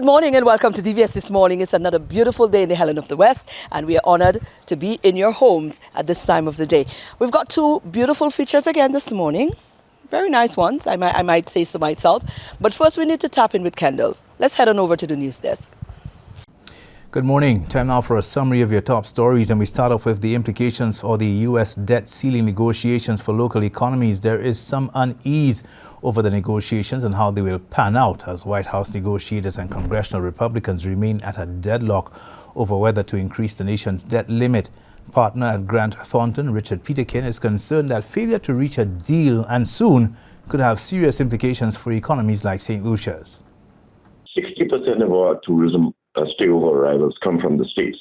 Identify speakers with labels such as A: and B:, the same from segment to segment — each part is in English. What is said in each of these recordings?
A: Good morning and welcome to DVS This Morning. It's another beautiful day in the Helen of the West, and we are honored to be in your homes at this time of the day. We've got two beautiful features again this morning. Very nice ones, I might say so myself. But first we need to tap in with Kendall. Let's head on over to the news desk.
B: Good morning. Time now for a summary of your top stories, and we start off with the implications for the U.S. debt ceiling negotiations for local economies. There is some unease over the negotiations and how they will pan out as White House negotiators and congressional Republicans remain at a deadlock over whether to increase the nation's debt limit. Partner at Grant Thornton, Richard Peterkin, is concerned that failure to reach a deal and soon could have serious implications for economies like St. Lucia's.
C: 60% of our tourism stayover arrivals come from the states.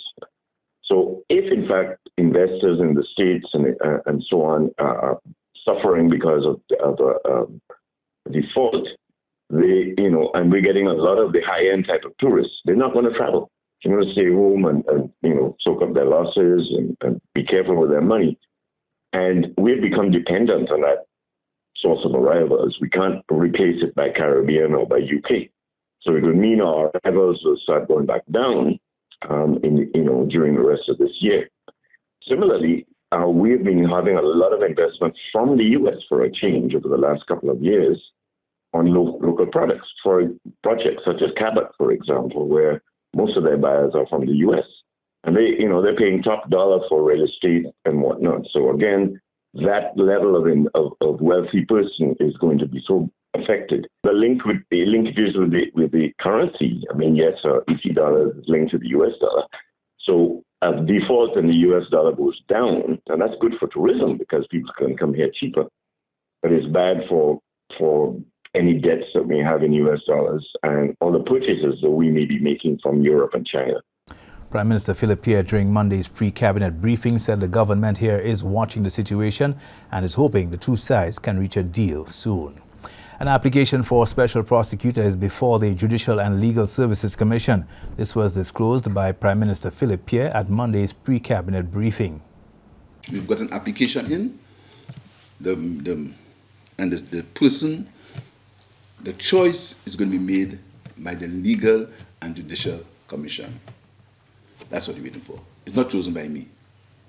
C: So if, in fact, investors in the states and so on are suffering because of default, and we're getting a lot of the high-end type of tourists, they're not going to travel. They're going to stay home and soak up their losses and be careful with their money. And we've become dependent on that source of arrivals. We can't replace it by Caribbean or by UK. So it would mean our arrivals will start going back down during the rest of this year. Similarly, we've been having a lot of investment from the U.S. for a change over the last couple of years on local products for projects such as Cabot, for example, where most of their buyers are from the U.S. And they're paying top dollar for real estate and whatnot. So again, that level of wealthy person is going to be so affected. The linkages with the currency. I mean, yes, EC dollar is linked to the U.S. dollar. So as default and the U.S. dollar goes down, and that's good for tourism because people can come here cheaper. But it's bad for any debts that we have in U.S. dollars and all the purchases that we may be making from Europe and China.
B: Prime Minister Philip Pierre during Monday's pre-cabinet briefing said the government here is watching the situation and is hoping the two sides can reach a deal soon. An application for a special prosecutor is before the Judicial and Legal Services Commission. This was disclosed by Prime Minister Philip Pierre at Monday's pre-cabinet briefing.
D: We've got an application in, the person, the choice is going to be made by the Legal and Judicial Commission. That's what we're waiting for. It's not chosen by me.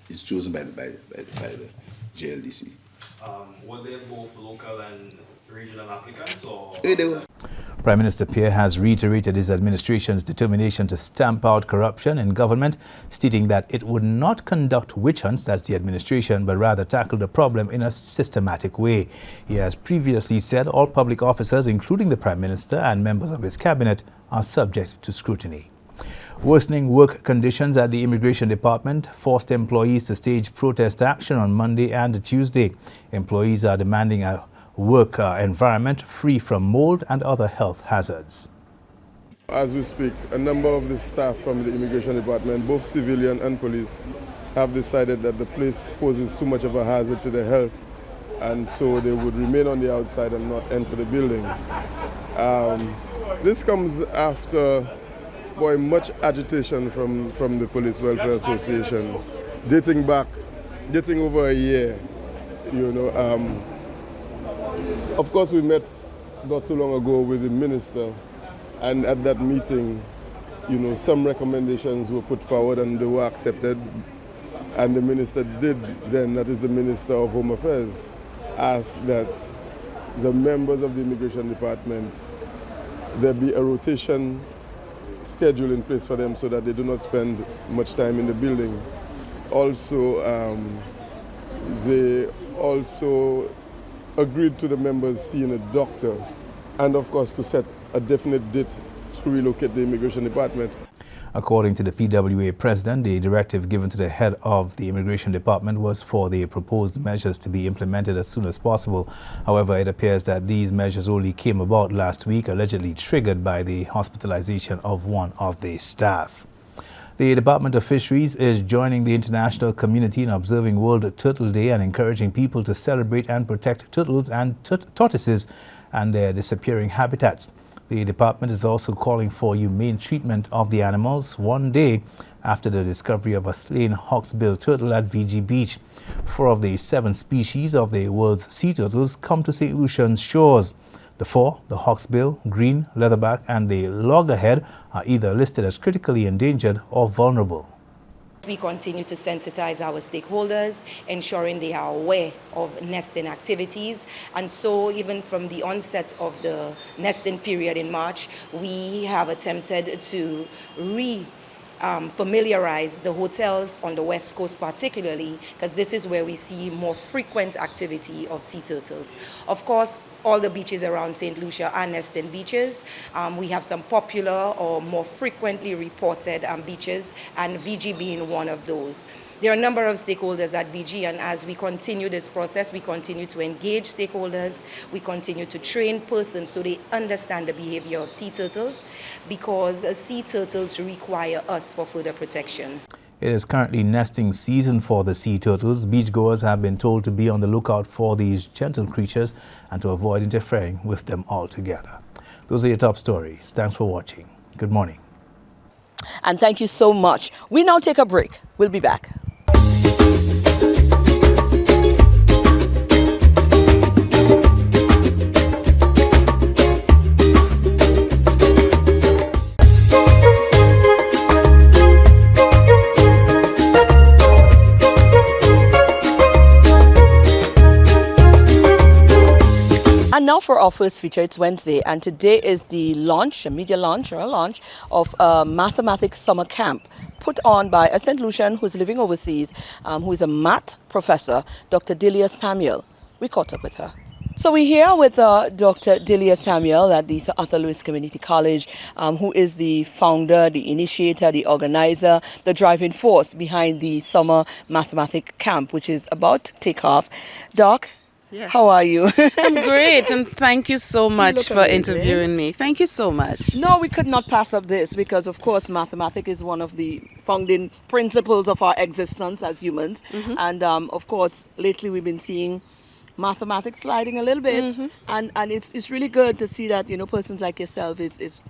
D: It's chosen by the JLDC.
E: Were they both local and regional applicants, or?
B: Prime Minister Pierre has reiterated his administration's determination to stamp out corruption in government, stating that it would not conduct witch hunts, that's the administration, but rather tackle the problem in a systematic way. He has previously said all public officers, including the Prime Minister and members of his cabinet, are subject to scrutiny. Worsening work conditions at the Immigration Department forced employees to stage protest action on Monday and Tuesday. Employees are demanding a work environment free from mold and other health hazards.
F: As we speak, a number of the staff from the Immigration Department, both civilian and police, have decided that the place poses too much of a hazard to their health, and so they would remain on the outside and not enter the building. This comes after much agitation from the Police Welfare Association, dating over a year. Of course, we met not too long ago with the minister, and at that meeting, some recommendations were put forward and they were accepted. And the minister did then, that is the Minister of Home Affairs, ask that the members of the Immigration Department, there be a rotation schedule in place for them so that they do not spend much time in the building. Also, they also agreed to the members seeing a doctor, and of course to set a definite date to relocate the Immigration Department.
B: According to the PWA president, the directive given to the head of the Immigration Department was for the proposed measures to be implemented as soon as possible. However, it appears that these measures only came about last week, allegedly triggered by the hospitalization of one of the staff. The Department of Fisheries is joining the international community in observing World Turtle Day and encouraging people to celebrate and protect turtles and tortoises and their disappearing habitats. The department is also calling for humane treatment of the animals 1 day after the discovery of a slain hawksbill turtle at VG Beach. 4 of the 7 species of the world's sea turtles come to St. Lucian's shores. The four, the hawksbill, green, leatherback, and the loggerhead, are either listed as critically endangered or vulnerable.
G: We continue to sensitize our stakeholders, ensuring they are aware of nesting activities. And so even from the onset of the nesting period in March, we have attempted to familiarize the hotels on the West Coast particularly, because this is where we see more frequent activity of sea turtles. Of course, all the beaches around St. Lucia are nesting beaches. We have some popular or more frequently reported beaches, and VG being one of those. There are a number of stakeholders at VG, and as we continue this process, we continue to engage stakeholders, we continue to train persons so they understand the behavior of sea turtles, because sea turtles require us for further protection.
B: It is currently nesting season for the sea turtles. Beachgoers have been told to be on the lookout for these gentle creatures and to avoid interfering with them altogether. Those are your top stories. Thanks for watching. Good morning.
A: And thank you so much. We now take a break. We'll be back. And now for our first feature. It's Wednesday, and today is the launch, a media launch or a launch of a mathematics summer camp put on by a St. Lucian who's living overseas, who is a math professor, Dr. Delia Samuel. We caught up with her. So we're here with Dr. Delia Samuel at the Sir Arthur Lewis Community College, who is the founder, the initiator, the organizer, the driving force behind the summer mathematics camp, which is about to take off. Doc,
H: yes.
A: How are you?
H: I'm great, and thank you so much for
A: amazing.
H: interviewing me. Thank you so much.
A: No, we could not pass up this because, of course, mathematics is one of the founding principles of our existence as humans. And, of course, lately we've been seeing mathematics sliding a little bit. And it's really good to see that, you know, persons like yourself is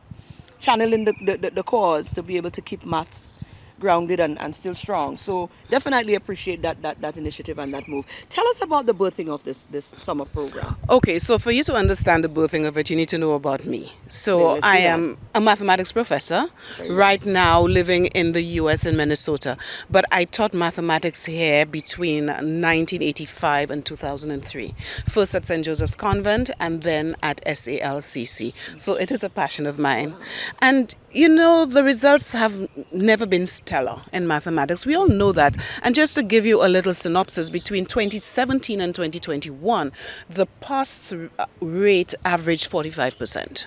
A: channeling the cause to be able to keep maths grounded and still strong. So definitely appreciate that initiative and that move. Tell us about the birthing of this summer program.
H: Okay, so for you to understand the birthing of it, you need to know about me. So
A: Let's do
H: I
A: that.
H: am a mathematics professor, right now living in the US in Minnesota. But I taught mathematics here between 1985 and 2003. First at St. Joseph's Convent and then at SALCC. So it is a passion of mine. And you know, the results have never been stellar in mathematics. We all know that. And just to give you a little synopsis, between 2017 and 2021, the pass rate averaged 45%.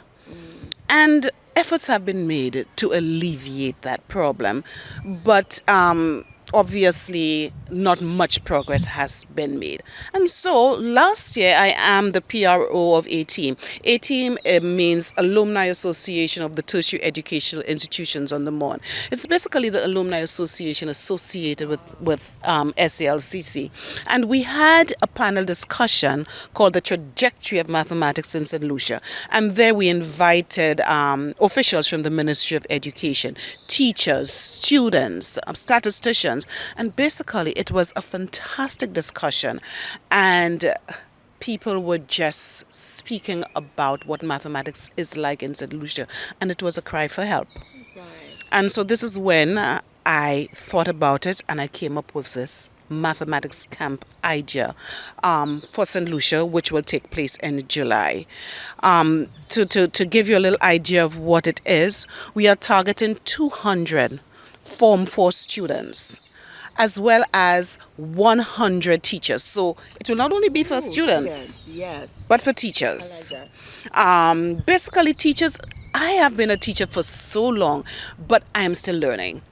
H: And efforts have been made to alleviate that problem. But obviously, not much progress has been made. And so last year, I am the PRO of A-Team. A-Team means Alumni Association of the Tertiary Educational Institutions on the Mon. It's basically the Alumni Association associated with SALCC. And we had a panel discussion called The Trajectory of Mathematics in St. Lucia. And there we invited officials from the Ministry of Education, teachers, students, statisticians, and basically it was a fantastic discussion, and people were just speaking about what mathematics is like in St. Lucia, and it was a cry for help. And so this is when I thought about it, and I came up with this mathematics camp idea for St. Lucia, which will take place in July. To give you a little idea of what it is, we are targeting 200 Form 4 students, as well as 100 teachers. So it will not only be for students,
A: yes,
H: but for teachers.
A: I like that.
H: Basically, teachers, I have been a teacher for so long, but I am still learning.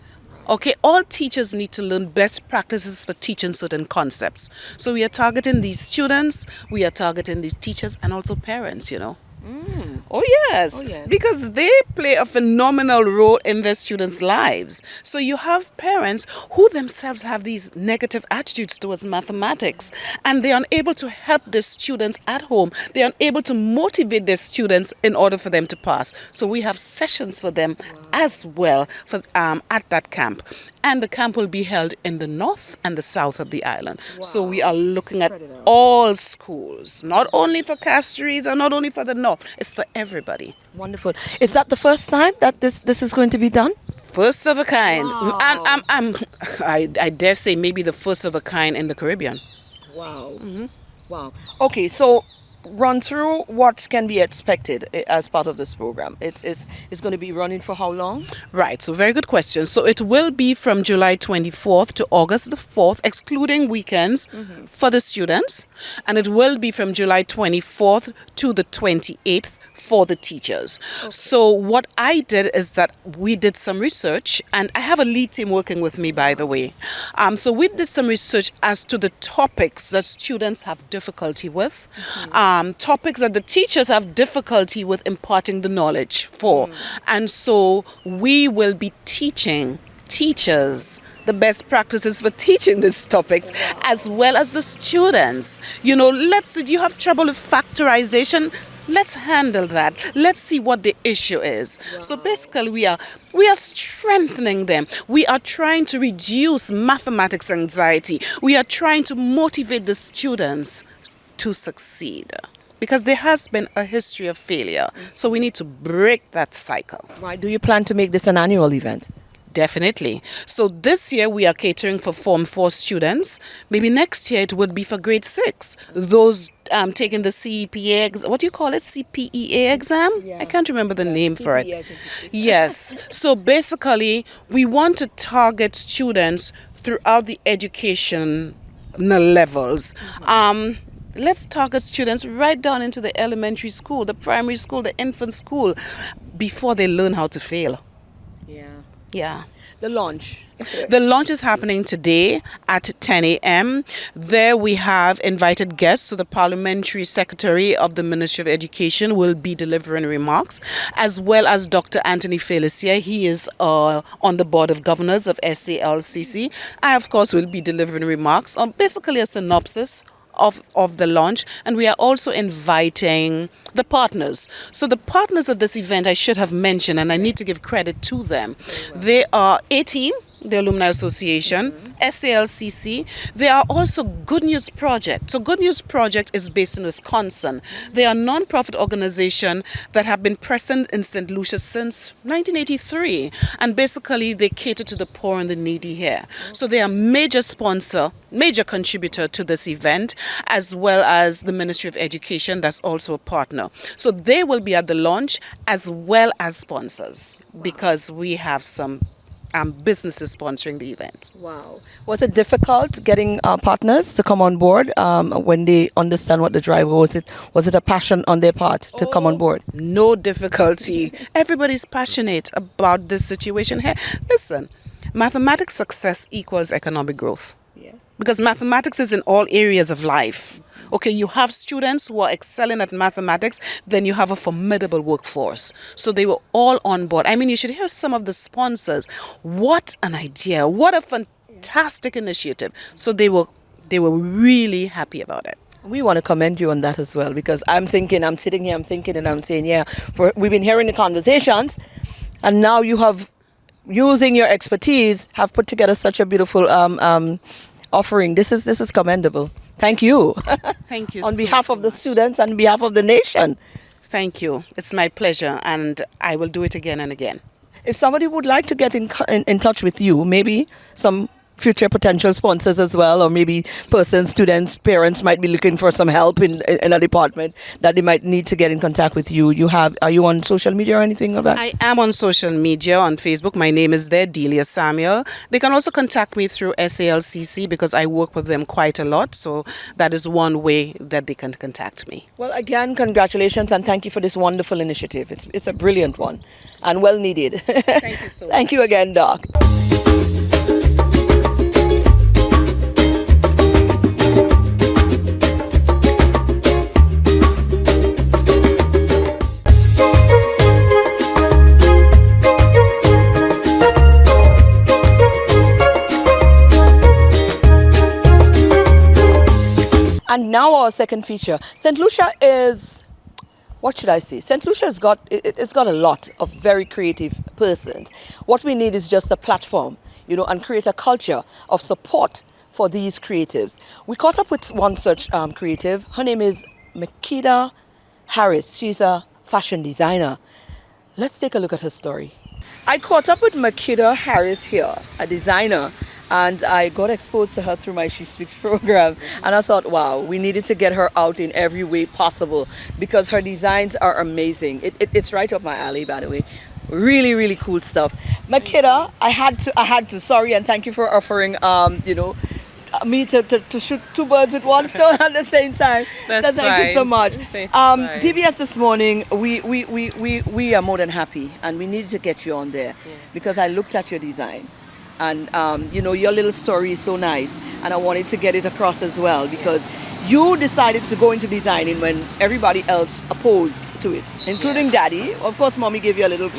H: Okay, all teachers need to learn best practices for teaching certain concepts. So we are targeting these students, we are targeting these teachers, and also parents, you know. Oh yes, because they play a phenomenal role in their students' lives. So you have parents who themselves have these negative attitudes towards mathematics, and they are unable to help their students at home. They are unable to motivate their students in order for them to pass. So we have sessions for them as well for at that camp. and the camp will be held in the north and the south of the island. So we are looking at all schools, not only for Castries or not only for the north, it's for everybody.
A: Wonderful. Is that the first time that this is going to be done?
H: First of a kind. I dare say maybe the first of a kind in the Caribbean.
A: Wow. Wow. Okay, so run through what can be expected as part of this program. It's going to be running for how long?
H: Right, so very good question. So it will be from July 24th to August the 4th, excluding weekends for the students. And it will be from July 24th to the 28th for the teachers. So what I did is that we did some research, and I have a lead team working with me, by the way. So we did some research as to the topics that students have difficulty with, topics that the teachers have difficulty with imparting the knowledge for. And so we will be teaching teachers the best practices for teaching these topics, as well as the students. You know, let's say you have trouble with factorization. Let's handle that. Let's see what the issue is. So basically we are strengthening them. We are trying to reduce mathematics anxiety. We are trying to motivate the students to succeed, because there has been a history of failure. So we need to break that cycle.
A: Right. Do you plan to make this an annual event?
H: Definitely. So this year we are catering for Form 4 students. Maybe next year it would be for grade 6. Those taking the CEPA, what do you call it? CPEA exam?
A: Yeah.
H: I can't remember the name for it.
A: CPEA, I think it is.
H: Yes. So basically we want to target students throughout the education levels. Let's target students right down into the elementary school, the primary school, the infant school, before they learn how to fail. Yeah.
A: The launch.
H: The launch is happening today at 10 a.m. There we have invited guests. So the Parliamentary Secretary of the Ministry of Education will be delivering remarks, as well as Dr. Anthony Felicia. He is on the Board of Governors of SALCC. I, of course, will be delivering remarks on basically a synopsis of the launch, and we are also inviting the partners. So the partners of this event I should have mentioned, and I need to give credit to them. They are A-Team, the Alumni Association, SALCC. They are also Good News Project. So Good News Project is based in Wisconsin. They are a non-profit organization that have been present in St. Lucia since 1983. And basically they cater to the poor and the needy here. So they are major sponsor, major contributor to this event, as well as the Ministry of Education, that's also a partner. So they will be at the launch, as well as sponsors, because we have some businesses sponsoring the event.
A: Wow. Was it difficult getting partners to come on board when they understand what the drive was? Was it a passion on their part to come on board?
H: No difficulty. Everybody's passionate about this situation here. Listen, mathematics success equals economic growth.
A: Yes.
H: Because mathematics is in all areas of life. Okay, you have students who are excelling at mathematics, then you have a formidable workforce. So they were all on board. I mean, you should hear some of the sponsors. What an idea. What a fantastic initiative. So they were really happy about it.
A: We want to commend you on that as well, because I'm sitting here, I'm thinking, and I'm saying, yeah, we've been hearing the conversations, and now you have, using your expertise, have put together such a beautiful offering. This is commendable. Thank you.
H: Thank you.
A: On behalf of the students and behalf of the nation.
H: Thank you. It's my pleasure, and I will do it again and again.
A: If somebody would like to get in touch with you, maybe some future potential sponsors as well, or maybe students, parents might be looking for some help in a department that they might need to get in contact with you. Are you on social media or anything of that?
H: I am on social media, on Facebook. My name is there, Delia Samuel. They can also contact me through SALCC, because I work with them quite a lot. So that is one way that they can contact me.
A: Well, again, congratulations and thank you for this wonderful initiative. It's a brilliant one and well needed.
H: Thank you so much.
A: Thank you again, Doc. And now our second feature. St. Lucia is, what should I say? St. Lucia it's got a lot of very creative persons. What we need is just a platform. and create a culture of support for these creatives. We caught up with one such creative. Her name is Myrkida Harris. She's a fashion designer. Let's take a look at her story. I caught up with Myrkida Harris here, a designer, and I got exposed to her through my She Speaks program. And I thought, wow, we needed to get her out in every way possible because her designs are amazing. It's right up my alley, by the way. Really, really cool stuff. Myrkida, I had to, sorry, and thank you for offering, me to shoot two birds with one stone at the same time.
I: That's
A: so thank you so much.
I: Fine.
A: DBS this morning, we are more than happy, and we needed to get you on there because I looked at your design, and your little story is so nice, and I wanted to get it across as well because you decided to go into designing when everybody else opposed to it, including Daddy. Of course, Mommy gave you a little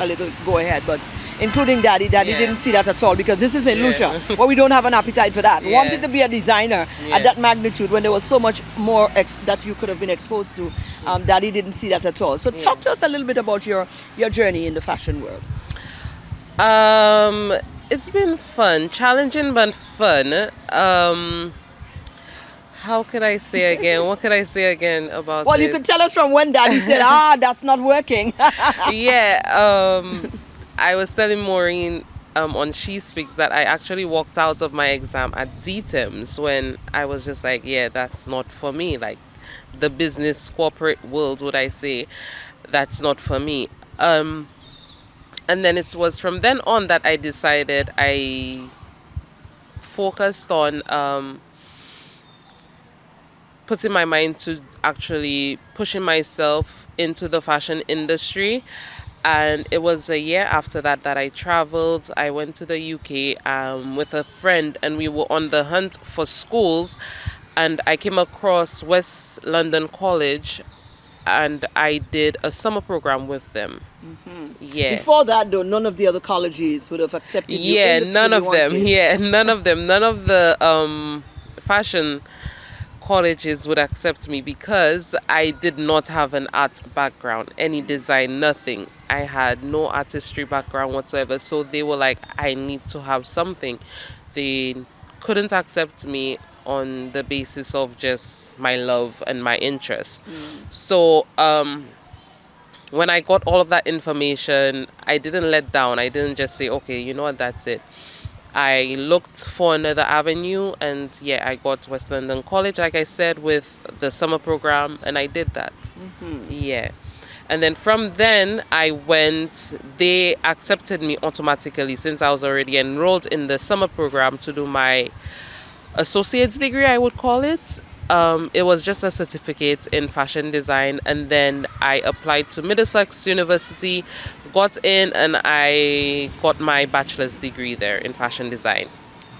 A: go ahead, but including Daddy didn't see that at all because this is in Lucia, where we don't have an appetite for that. Wanted to be a designer at that magnitude when there was so much more that you could have been exposed to. Daddy didn't see that at all. So talk to us a little bit about your journey in the fashion world.
I: It's been fun, challenging but fun. How could I say again? What could I say again about
A: Well,
I: it?
A: you could tell us from when Daddy said, that's not working.
I: I was telling Maureen on She Speaks that I actually walked out of my exam at DTIMS when I was just like, that's not for me. Like the business corporate world, would I say, that's not for me. And then it was from then on that I decided I focused on putting my mind to actually pushing myself into the fashion industry. And it was a year after that I traveled. I went to the UK with a friend, and we were on the hunt for schools, and I came across West London College, and I did a summer program with them.
A: Before that, though, none of the other colleges would have accepted you.
I: None of them. None of them. None of the fashion colleges would accept me because I did not have an art background, any design, nothing. I had no artistry background whatsoever. So they were like, I need to have something. They couldn't accept me on the basis of just my love and my interest. So when I got all of that information, I didn't let down. I didn't just say, okay, you know what, that's it. I looked for another avenue, and I got West London College, like I said, with the summer program, and I did that. And then from then I went, they accepted me automatically since I was already enrolled in the summer program to do my associate's degree, I would call it. It was just a certificate in fashion design, and then I applied to Middlesex University, got in, and I got my bachelor's degree there in fashion design.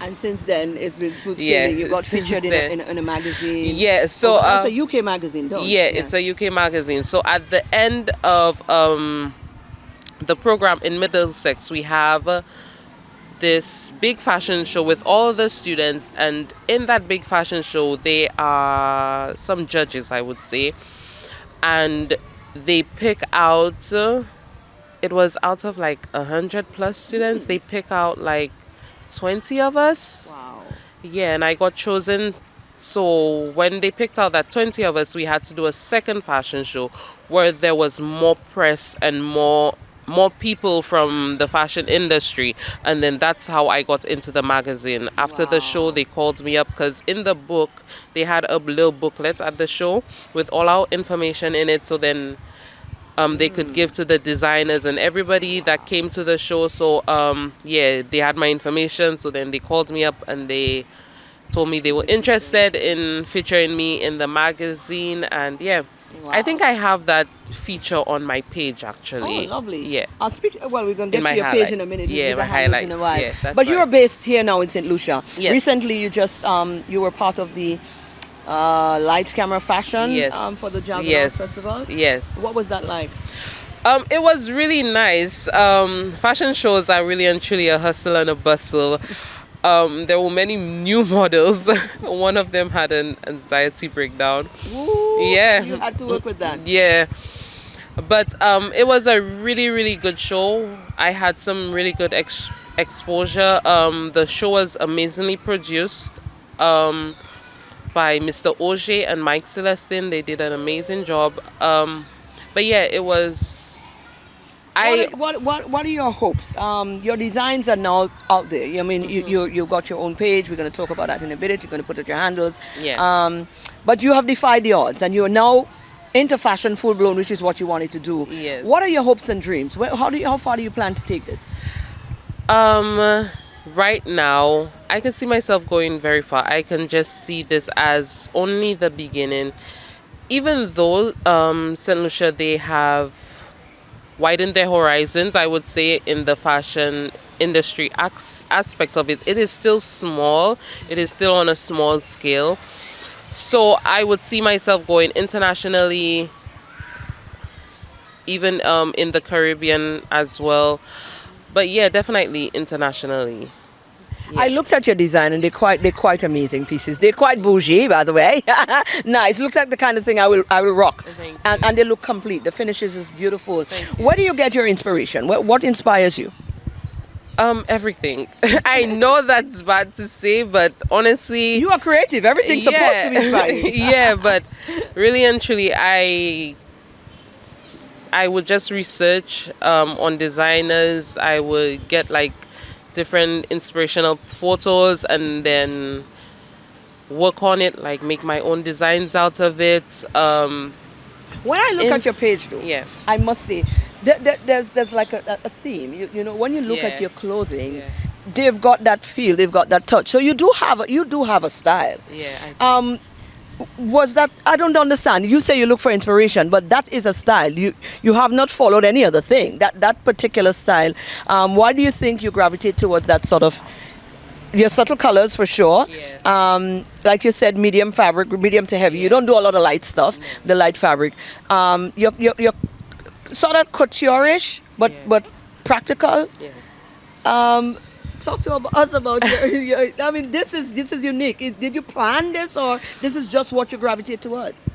A: And since then, it's been smooth sailing. You got featured in a magazine.
I: So
A: it's a UK magazine, don't you?
I: It's a UK magazine. So at the end of the program in Middlesex, we have this big fashion show with all the students, and in that big fashion show there are some judges, I would say, and they pick out it was out of like 100 plus students, they pick out like 20 of us.
A: Wow.
I: And I got chosen. So when they picked out that 20 of us, we had to do a second fashion show where there was more press and more people from the fashion industry, and then that's how I got into the magazine. After the show, they called me up because in the book they had a little booklet at the show with all our information in it, so then they could give to the designers and everybody that came to the show. So they had my information, so then they called me up and they told me they were interested in featuring me in the magazine. And I think I have that feature on my page actually.
A: Oh, lovely.
I: Yeah.
A: I'll speak. Well, we're going to get to your
I: highlight.
A: page in a minute.
I: Yeah, my
A: highlights
I: highlights.
A: in a while.
I: Yeah, that's
A: but you
I: right.
A: are based here now in St. Lucia.
I: Yes.
A: Recently, you just you were part of the Lights Camera Fashion for the Jazz and Arts Festival.
I: Yes.
A: What was that like?
I: It was really nice. Fashion shows are really and truly a hustle and a bustle. There were many new models. One of them had an anxiety breakdown.
A: Ooh,
I: Yeah.
A: You had to work with that.
I: Yeah. But it was a really, really good show. I had some really good exposure. The show was amazingly produced by Mr. Auger and Mike Celestin. They did an amazing job. But yeah, it was.
A: What are your hopes? Your designs are now out there. I mean, you've got your own page. We're going to talk about that in a bit. You're going to put out your handles.
I: Yeah.
A: But you have defied the odds, and you're now into fashion full blown, which is what you wanted to do.
I: Yes.
A: What are your hopes and dreams? How far do you plan to take this?
I: Right now, I can see myself going very far. I can just see this as only the beginning. Even though St. Lucia, they have widened their horizons, I would say, in the fashion industry aspect of it, it is still small. It is still on a small scale. So I would see myself going internationally, even in the Caribbean as well. But yeah, definitely internationally. Yeah.
A: I looked at your design, and they're quite amazing pieces. They're quite bougie, by the way. Nice. Looks like the kind of thing I will rock. And they look complete. The finishes is beautiful. Where do you get your inspiration? What inspires you?
I: Everything. I know that's bad to say, but honestly,
A: you are creative. Everything's supposed to be inspiring.
I: Yeah, but really and truly, I would just research on designers. I would get like different inspirational photos and then work on it, like make my own designs out of it.
A: When I look at your page, though,
I: yeah,
A: I must say there's like a theme. You know, when you look at your clothing, they've got that feel, they've got that touch. So you do have a style.
I: Yeah.
A: Was that, I don't understand. You say you look for inspiration, but that is a style. You have not followed any other thing. That particular style. Why do you think you gravitate towards that sort of? Your subtle colors for sure.
I: Yeah.
A: Like you said, medium fabric, medium to heavy. You don't do a lot of light stuff. The light fabric. You're sort of couture-ish, but practical.
I: Yeah.
A: Talk to us about your. I mean, this is unique. Did you plan this, or this is just what you gravitate towards?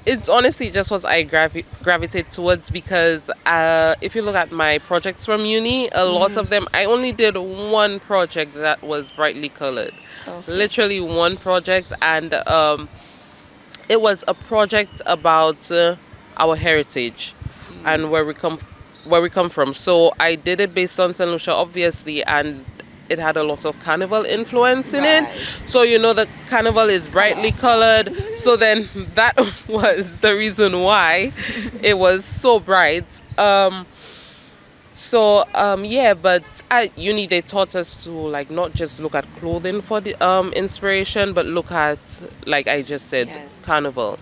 I: It's honestly just what I gravitate towards, because if you look at my projects from uni, a lot of them, I only did one project that was brightly colored. Okay. Literally one project, and it was a project about our heritage and where we come from. So I did it based on St. Lucia, obviously, and it had a lot of carnival influence in it. So you know the carnival is brightly colored. So then that was the reason why it was so bright. Yeah, but at uni they taught us to like not just look at clothing for the inspiration, but look at, like I just said, carnival.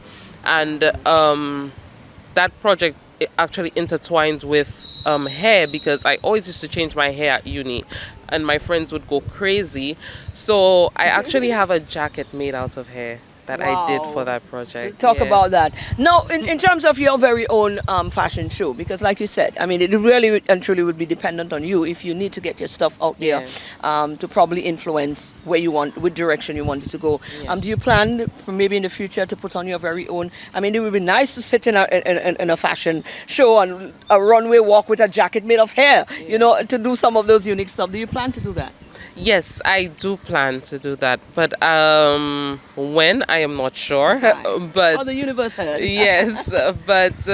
I: And that project, it actually intertwined with hair, because I always used to change my hair at uni and my friends would go crazy. So I actually have a jacket made out of hair that I did for that project.
A: Talk about that. Now, in terms of your very own fashion show, because like you said, I mean, it really and truly would be dependent on you if you need to get your stuff out there to probably influence where you want, which direction you want it to go. Do you plan for maybe in the future to put on your very own? I mean, it would be nice to sit in a fashion show and a runway walk with a jacket made of hair, you know, to do some of those unique stuff. Do you plan to do that?
I: Yes, I do plan to do that, but when, I am not sure. But
A: the universe heard.
I: Yes, but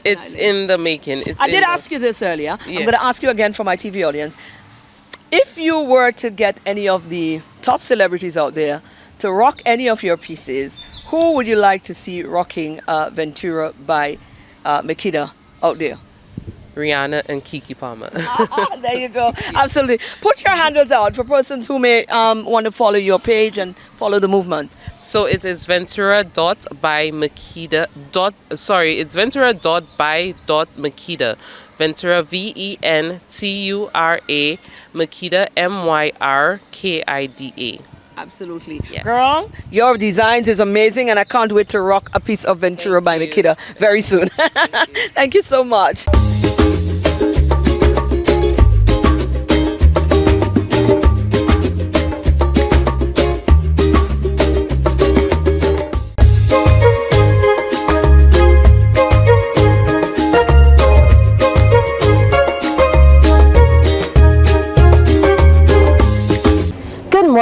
I: it's in the making.
A: I did ask you this earlier. I'm going to ask you again for my TV audience. If you were to get any of the top celebrities out there to rock any of your pieces, who would you like to see rocking Ventura by Myrkida out there?
I: Rihanna and Kiki Palmer.
A: There you go. Absolutely. Put your handles out for persons who may want to follow your page and follow the movement.
I: So it is ventura.by.Myrkida. It's ventura.by.Myrkida. Ventura, VENTURA, Myrkida, MYRKIDA.
A: Absolutely. Yeah. Girl, your designs is amazing, and I can't wait to rock a piece of Ventura by Myrkida very soon. Thank you so much.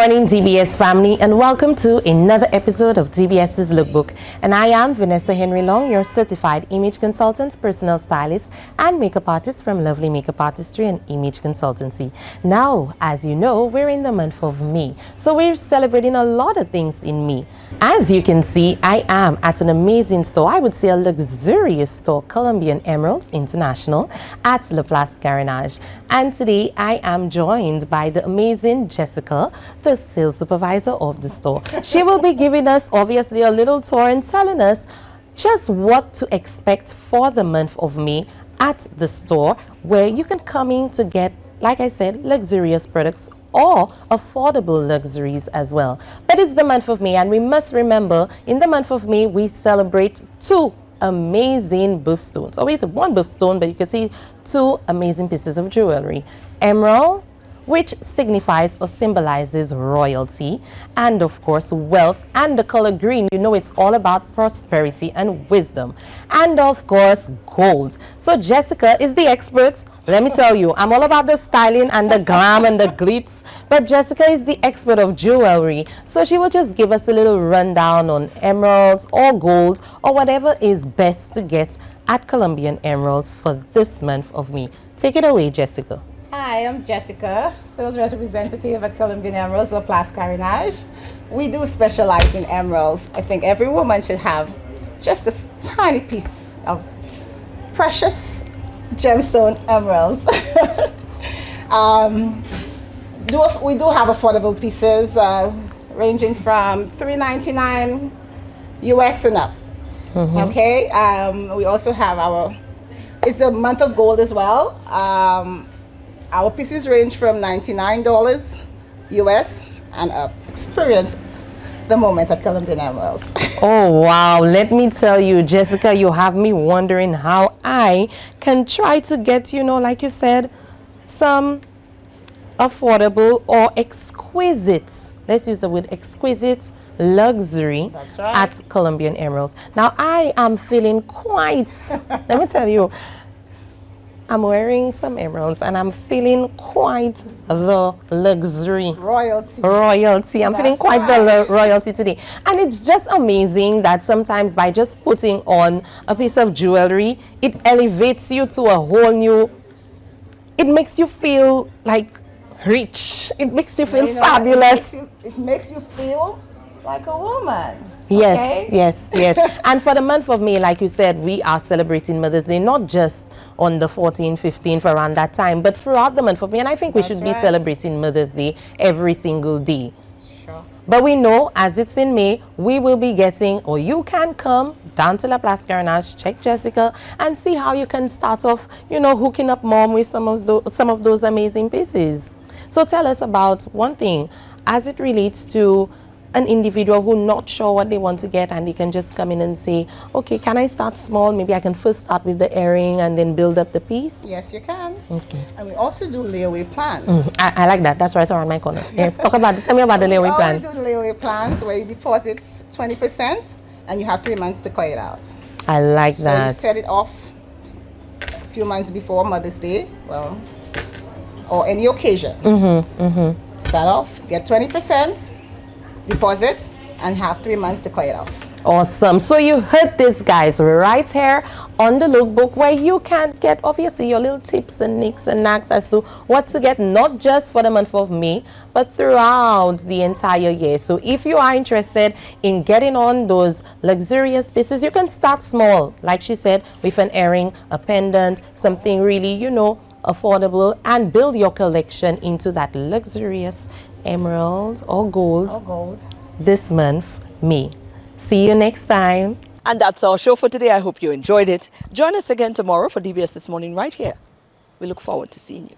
J: morning, DBS family, and welcome to another episode of DBS's Lookbook. And I am Vanessa Henry Long, your certified image consultant, personal stylist, and makeup artist from Lovely Makeup Artistry and Image Consultancy. Now, as you know, we're in the month of May, so we're celebrating a lot of things in May. As you can see, I am at an amazing store, I would say a luxurious store, Colombian Emeralds International at La Place Carénage. And today I am joined by the amazing Jessica, the sales supervisor of the store. She will be giving us obviously a little tour and telling us just what to expect for the month of May at the store, where you can come in to get, like I said, luxurious products or affordable luxuries as well. But it's the month of May, and we must remember in the month of May we celebrate two amazing birthstones. Always one birthstone, but you can see two amazing pieces of jewelry. Emerald, which signifies or symbolizes royalty, and of course wealth, and the color green, you know, it's all about prosperity and wisdom, and of course gold. So Jessica is the expert. Let me tell you, I'm all about the styling and the glam and the glitz, but Jessica is the expert of jewelry, so she will just give us a little rundown on emeralds or gold or whatever is best to get at Colombian Emeralds for this month of May. Take it away, Jessica.
K: Hi, I'm Jessica, sales representative at Colombian Emeralds, La Place Carénage. We do specialize in emeralds. I think every woman should have just a tiny piece of precious gemstone emeralds. We do have affordable pieces ranging from $3.99 US and up. Okay, we also have it's a month of gold as well. Our pieces range from $99 US and up. Experience the moment at Colombian Emeralds.
J: Oh wow, let me tell you, Jessica, you have me wondering how I can try to get, you know, like you said, some affordable or exquisite, let's use the word exquisite, luxury.
K: That's right.
J: At Colombian Emeralds. Now I am feeling quite, let me tell you, I'm wearing some emeralds and I'm feeling quite the luxury.
K: Royalty.
J: I'm feeling quite the royalty today. And it's just amazing that sometimes by just putting on a piece of jewelry, it elevates you to a whole new, it makes you feel like rich. It makes you feel fabulous.
K: It makes you feel like a woman.
J: Yes,
K: okay?
J: yes. And for the month of May, like you said, we are celebrating Mother's Day, not just on the 14th, 15th, around that time, but throughout the month of May. And I think we should be celebrating Mother's Day every single day.
K: Sure.
J: But we know, as it's in May, we will be getting, or you can come down to La Place Carénage, check Jessica, and see how you can start off, you know, hooking up mom with some of those amazing pieces. So tell us about one thing, as it relates to an individual who not sure what they want to get, and they can just come in and say, okay, can I start small? Maybe I can first start with the earring and then build up the piece.
K: Yes, you can.
J: Okay.
K: And we also do layaway plans.
J: I like that. That's right around my corner. Yes, tell me about the layaway plan.
K: We do layaway plans where you deposit 20% and you have 3 months to clear it out.
J: I like that.
K: So you set it off a few months before Mother's Day, well, or any occasion. Start off, get 20%. Deposit and have 3 months to clear it off.
J: Awesome. So you heard this, guys, right here on the lookbook, where you can get obviously your little tips and nicks and knacks as to what to get, not just for the month of May, but throughout the entire year. So if you are interested in getting on those luxurious pieces, you can start small, like she said, with an earring, a pendant, something really, you know, affordable, and build your collection into that luxurious emerald or gold this month, May. See you next time.
A: And that's our show for today. I hope you enjoyed it. Join us again tomorrow for DBS This Morning right here. We look forward to seeing you.